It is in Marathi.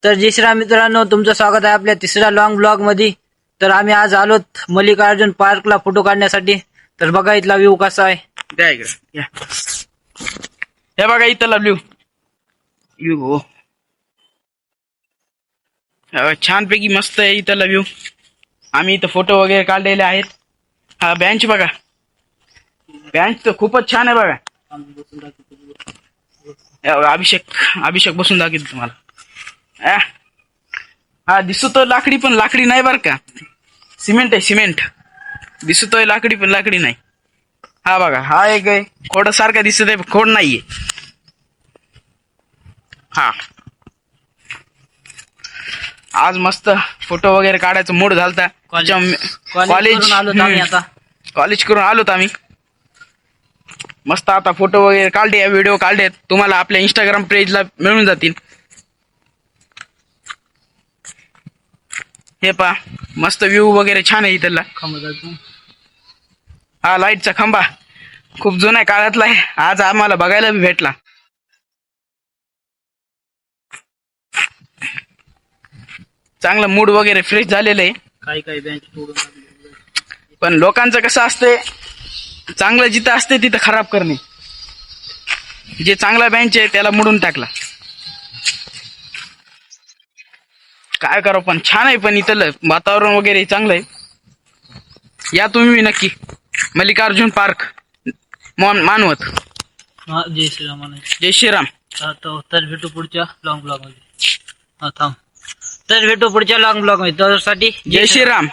तर जय श्रीराम मित्रांनो, तुमचं स्वागत आहे आपल्या तिसऱ्या लॉंग ब्लॉग मध्ये. तर आम्ही आज आलोत मल्लिकार्जुन पार्कला फोटो काढण्यासाठी. तर बघा इथला व्ह्यू कसा आहे. द्या इकडे या. हे बघा इथला व्ह्यू व्ह्यू छानपैकी मस्त आहे इथला व्ह्यू. आम्ही इथं फोटो वगैरे काढलेले आहेत. हा बेंच बघा, बेंच तर खूपच छान आहे बघा. अभिषेक बसून दाखवतो तुम्हाला. हा दिसतोय लाकडी, पण लाकडी नाही बर का, सिमेंट आहे सिमेंट. दिसतोय लाकडी पण लाकडी नाही. हा बघा, हा एक खोड सारखा दिसत आहे, खोड नाहीये. हा आज मस्त फोटो वगैरे काढायचा मूड झालता. कॉलेज आलोत आम्ही आता. कॉलेज करून आलोत आम्ही. मस्त आता फोटो वगैरे काढले, व्हिडिओ काढलेत, तुम्हाला आपल्या इंस्टाग्राम पेजला मिळून जातील. हे पहा मस्त व्ह्यू वगैरे छान आहे इथला. हा लाईटचा खांबा खूप जुन्या काळातला आहे, आज आम्हाला बघायला भेटला. चांगलं मूड वगैरे फ्रेश झालेलं आहे. काही बेंच पण लोकांचं कसं असतंय, चांगलं जिथं असते तिथं खराब करणे. जे चांगला बेंच आहे त्याला मोडून टाकला. काय करो, पण छान आहे. पण इथलं वातावरण वगैरे चांगलं आहे. या तुम्ही नक्की मल्लिकार्जुन पार्क मानवत. जय श्रीराम. जय श्रीराम. तर भेटू पुढच्या लॉंग ब्लॉग मध्ये. तर भेटू पुढच्या लॉंग ब्लॉग मध्ये. त्यासाठी जय श्रीराम.